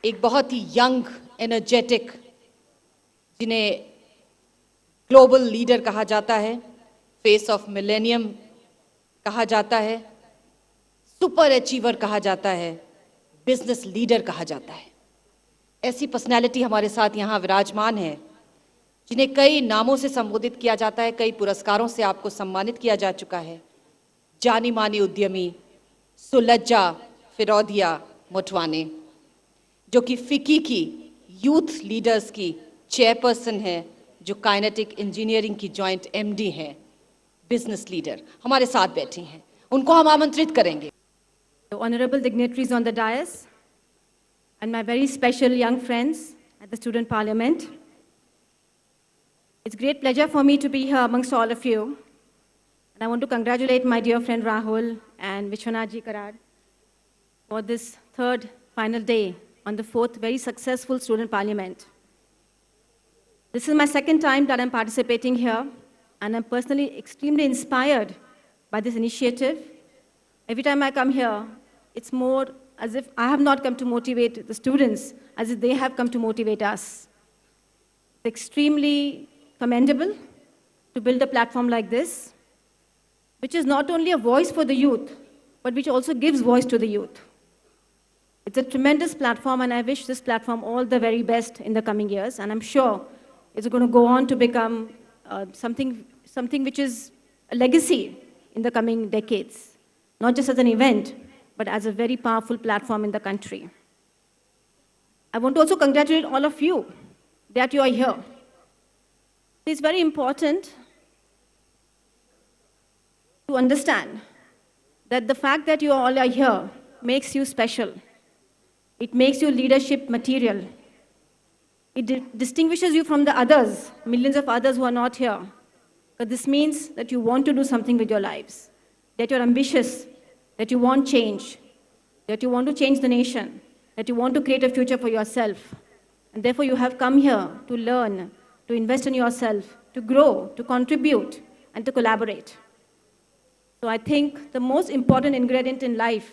एक बहुत ही young, energetic, जिन्हें ग्लोबल लीडर कहा जाता है, फेस ऑफ मिलेनियम कहा जाता है, सुपर अचीवर कहा जाता है, बिजनेस लीडर कहा जाता है। ऐसी पर्सनैलिटी हमारे साथ यहाँ विराजमान है, जिन्हें कई नामों से संबोधित किया जाता है, कई पुरस्कारों से आपको सम्मानित किया जा चुका है। जानी मानी उद्यमी सुलज्जा फिरोदिया मोटवाने, जो कि फिकी की यूथ लीडर्स की चेयरपर्सन है, जो काइनेटिक इंजीनियरिंग की जॉइंट एमडी हैं, बिजनेस लीडर हमारे साथ बैठी हैं, उनको हम आमंत्रित करेंगे। Honorable dignitaries on the dais and my very special young friends at the Student Parliament. It's a great pleasure for me to be here amongst all of you. And I want to congratulate my dear friend Rahul and Vishwanath Karad for this third final day on the fourth very successful Student Parliament. This is my second time that I'm participating here, and I'm personally extremely inspired by this initiative. Every time I come here, it's more as if I have not come to motivate the students, as if they have come to motivate us. It's extremely commendable to build a platform like this, which is not only a voice for the youth, but which also gives voice to the youth. It's a tremendous platform, and I wish this platform all the very best in the coming years, and I'm sure it's going to go on to become something which is a legacy in the coming decades, not just as an event, but as a very powerful platform in the country. I want to also congratulate all of you that you are here. It's very important to understand that the fact that you all are here makes you special. It makes you leadership material. It distinguishes you from the others, millions of others who are not here. But this means that you want to do something with your lives, that you're ambitious, that you want change, that you want to change the nation, that you want to create a future for yourself. And therefore, you have come here to learn, to invest in yourself, to grow, to contribute, and to collaborate. So I think the most important ingredient in life,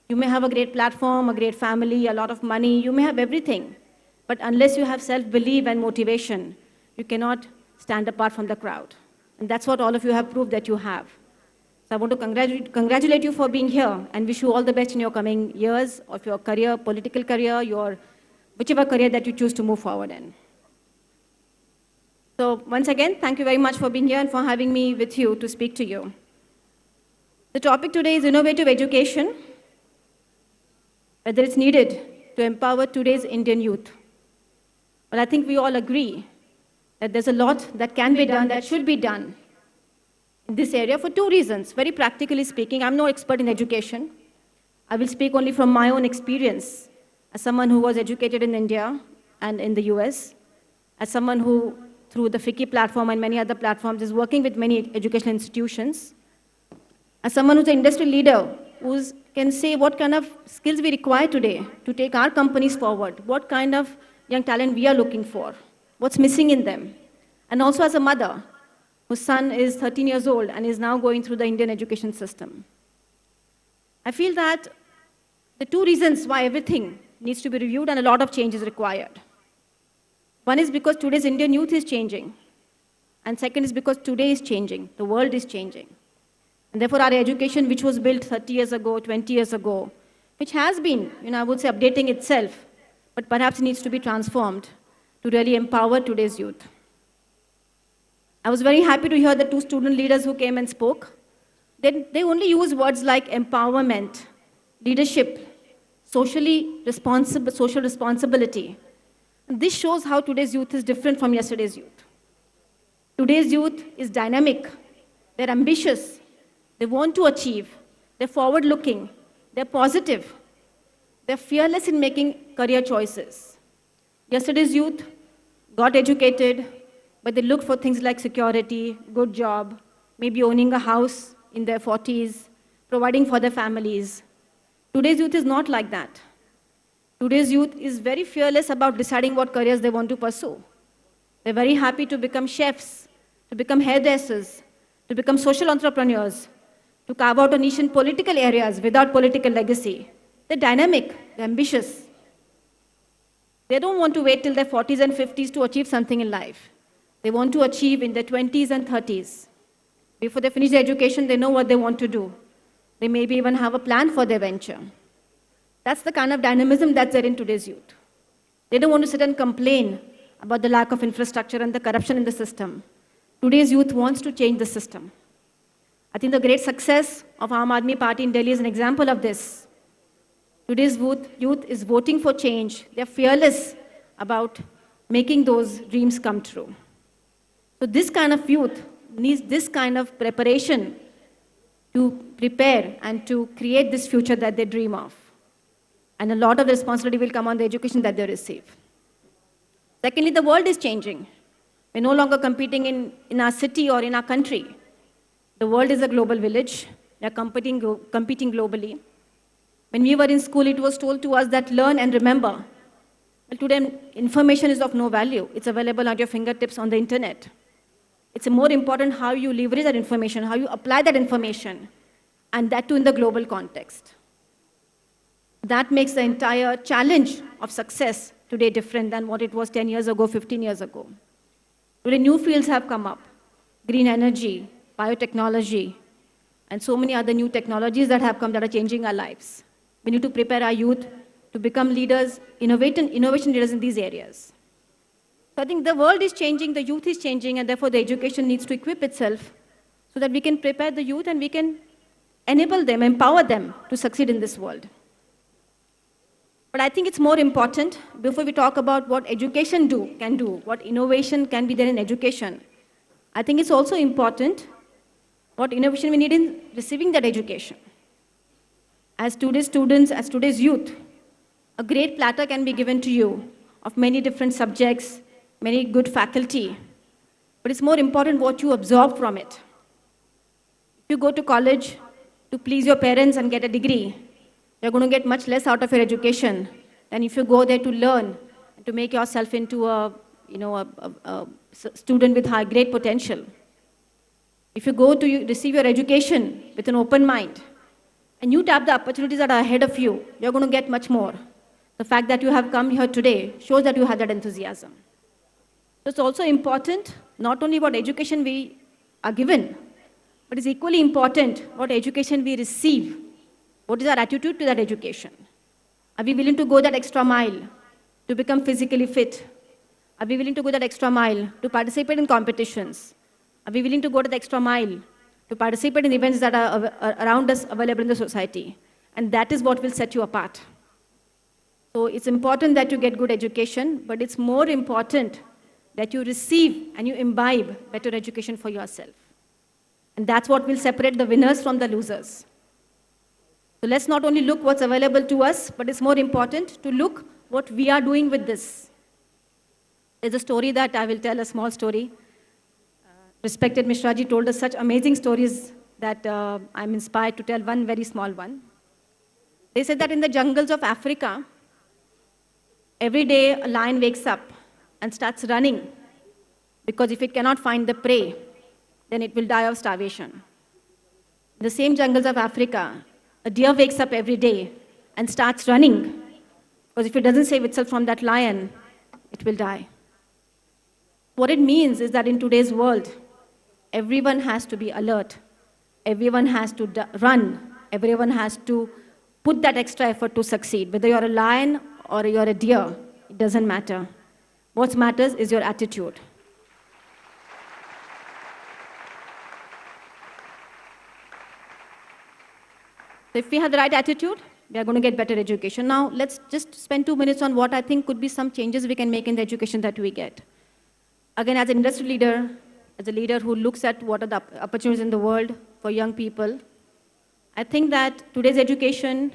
you may have a great platform, a great family, a lot of money, you may have everything. But unless you have self-belief and motivation, you cannot stand apart from the crowd. And that's what all of you have proved that you have. So I want to congratulate you for being here and wish you all the best in your coming years of your career, political career, your whichever career that you choose to move forward in. So once again, thank you very much for being here and for having me with you to speak to you. The topic today is innovative education, whether it's needed to empower today's Indian youth. Well, I think we all agree that there's a lot that can be done, that should be done in this area for two reasons. Very practically speaking, I'm no expert in education. I will speak only from my own experience as someone who was educated in India and in the US, as someone who, through the FICCI platform and many other platforms, is working with many educational institutions, as someone who's an industry leader who can say what kind of skills we require today to take our companies forward, what kind of young talent we are looking for, what's missing in them. And also as a mother, whose son is 13 years old and is now going through the Indian education system. I feel that the two reasons why everything needs to be reviewed and a lot of change is required. One is because today's Indian youth is changing. And second is because today is changing, the world is changing. And therefore our education, which was built 30 years ago, 20 years ago, which has been, I would say, updating itself, but perhaps needs to be transformed to really empower today's youth. I was very happy to hear the two student leaders who came and spoke. They only use words like empowerment, leadership, social responsibility. And this shows how today's youth is different from yesterday's youth. Today's youth is dynamic, they're ambitious, they want to achieve, they're forward-looking, they're positive, they're fearless in making career choices. Yesterday's youth got educated, but they looked for things like security, good job, maybe owning a house in their 40s, providing for their families. Today's youth is not like that. Today's youth is very fearless about deciding what careers they want to pursue. They're very happy to become chefs, to become hairdressers, to become social entrepreneurs, to carve out a niche in political areas without political legacy. They're dynamic, they're ambitious. They don't want to wait till their 40s and 50s to achieve something in life. They want to achieve in their 20s and 30s. Before they finish their education, they know what they want to do. They maybe even have a plan for their venture. That's the kind of dynamism that's there in today's youth. They don't want to sit and complain about the lack of infrastructure and the corruption in the system. Today's youth wants to change the system. I think the great success of Aam Aadmi Party in Delhi is an example of this. Today's youth is voting for change. They're fearless about making those dreams come true. So this kind of youth needs this kind of preparation to prepare and to create this future that they dream of. And a lot of responsibility will come on the education that they receive. Secondly, the world is changing. We're no longer competing in our city or in our country. The world is a global village. They're competing globally. When we were in school, it was told to us that learn and remember. Well, today, information is of no value. It's available at your fingertips on the internet. It's more important how you leverage that information, how you apply that information, and that too in the global context. That makes the entire challenge of success today different than what it was 10 years ago, 15 years ago. Today, new fields have come up. Green energy, biotechnology, and so many other new technologies that have come that are changing our lives. We need to prepare our youth to become leaders, innovation leaders in these areas. So I think the world is changing, the youth is changing, and therefore the education needs to equip itself so that we can prepare the youth and we can enable them, empower them to succeed in this world. But I think it's more important, before we talk about what education can do, what innovation can be there in education, I think it's also important what innovation we need in receiving that education. As today's students, as today's youth, a great platter can be given to you of many different subjects, many good faculty, but it's more important what you absorb from it. If you go to college to please your parents and get a degree, you're going to get much less out of your education than if you go there to learn and to make yourself into a student with great potential. If you go to receive your education with an open mind, and you tap the opportunities that are ahead of you, you're going to get much more. The fact that you have come here today shows that you have that enthusiasm. So it's also important, not only what education we are given, but it's equally important what education we receive. What is our attitude to that education? Are we willing to go that extra mile to become physically fit? Are we willing to go that extra mile to participate in competitions? Are we willing to go to the extra mile to participate in events that are around us available in the society? And that is what will set you apart. So it's important that you get good education, but it's more important that you receive and you imbibe better education for yourself. And that's what will separate the winners from the losers. So let's not only look what's available to us, but it's more important to look what we are doing with this. There's a story that I will tell, a small story. Respected Mishra ji told us such amazing stories that I'm inspired to tell one very small one. They said that in the jungles of Africa, every day a lion wakes up and starts running because if it cannot find the prey, then it will die of starvation. In the same jungles of Africa, a deer wakes up every day and starts running because if it doesn't save itself from that lion, it will die. What it means is that in today's world, everyone has to be alert. Everyone has to run. Everyone has to put that extra effort to succeed. Whether you're a lion or you're a deer, it doesn't matter. What matters is your attitude. So if we have the right attitude, we are going to get better education. Now, let's just spend 2 minutes on what I think could be some changes we can make in the education that we get. Again, as an industry leader, as a leader who looks at what are the opportunities in the world for young people, I think that today's education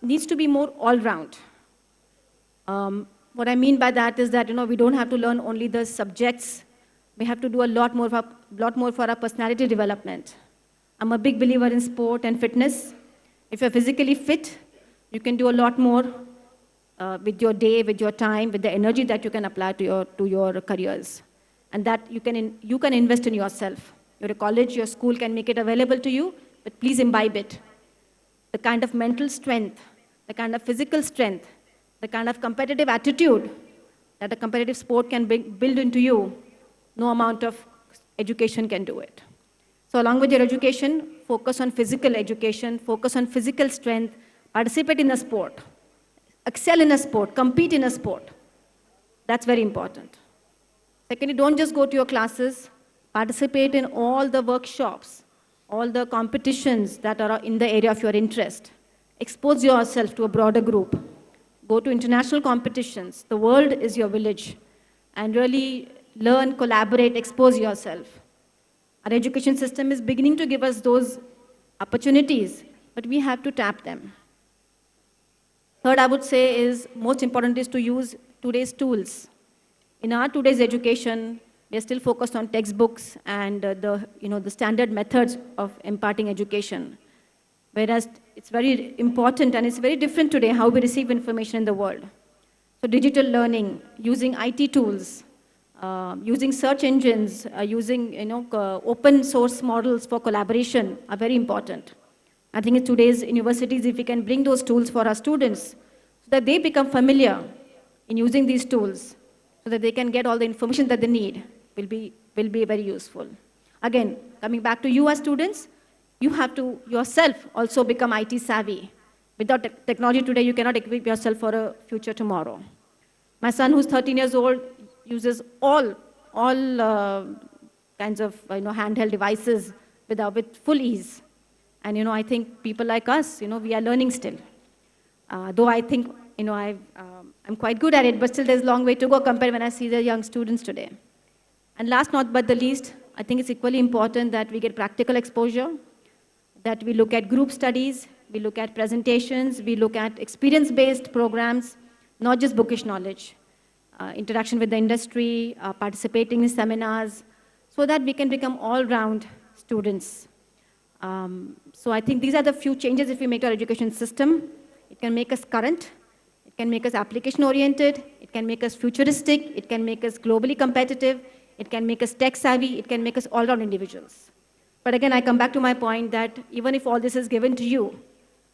needs to be more all-round. What I mean by that is that we don't have to learn only the subjects. We have to do a lot more for our personality development. I'm a big believer in sport and fitness. If you're physically fit, you can do a lot more with your day, with your time, with the energy that you can apply to your careers. And that you can invest in yourself. Your college, your school can make it available to you, but please imbibe it. The kind of mental strength, the kind of physical strength, the kind of competitive attitude that a competitive sport can build into you, no amount of education can do it. So along with your education, focus on physical education, focus on physical strength, participate in a sport, excel in a sport, compete in a sport. That's very important. Secondly, don't just go to your classes, participate in all the workshops, all the competitions that are in the area of your interest. Expose yourself to a broader group. Go to international competitions. The world is your village. And really learn, collaborate, expose yourself. Our education system is beginning to give us those opportunities, but we have to tap them. Third, I would say is most important is to use today's tools. In our today's education, we are still focused on textbooks and the standard methods of imparting education. Whereas it's very important and it's very different today how we receive information in the world. So digital learning, using IT tools, using search engines, using open source models for collaboration are very important. I think in today's universities, if we can bring those tools for our students so that they become familiar in using these tools so that they can get all the information that they need will be very useful. Again, coming back to you as students, you have to yourself also become IT savvy. Without technology today, you cannot equip yourself for a future tomorrow. My son, who's 13 years old, uses all kinds of handheld devices with full ease. And I think people like us, we are learning still. Though I think I'm quite good at it, but still there's a long way to go compared when I see the young students today. And last not but the least, I think it's equally important that we get practical exposure, that we look at group studies, we look at presentations, we look at experience-based programs, not just bookish knowledge. Interaction with the industry, participating in seminars, so that we can become all-round students. So I think these are the few changes if we make our education system. It can make us current, it can make us application-oriented, it can make us futuristic, it can make us globally competitive, it can make us tech-savvy, it can make us all-round individuals. But again, I come back to my point that even if all this is given to you,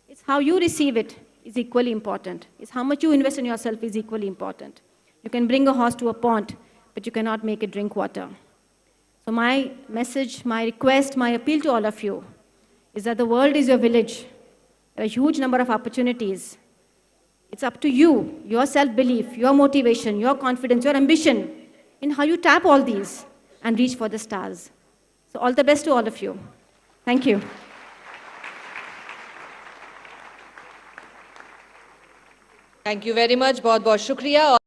it's how you receive it is equally important. It's how much you invest in yourself is equally important. You can bring a horse to a pond, but you cannot make it drink water. So my message, my request, my appeal to all of you is that the world is your village. There are a huge number of opportunities. It's up to you, your self-belief, your motivation, your confidence, your ambition in how you tap all these and reach for the stars. So all the best to all of you. Thank you. Thank you very much. बहुत बहुत शुक्रिया.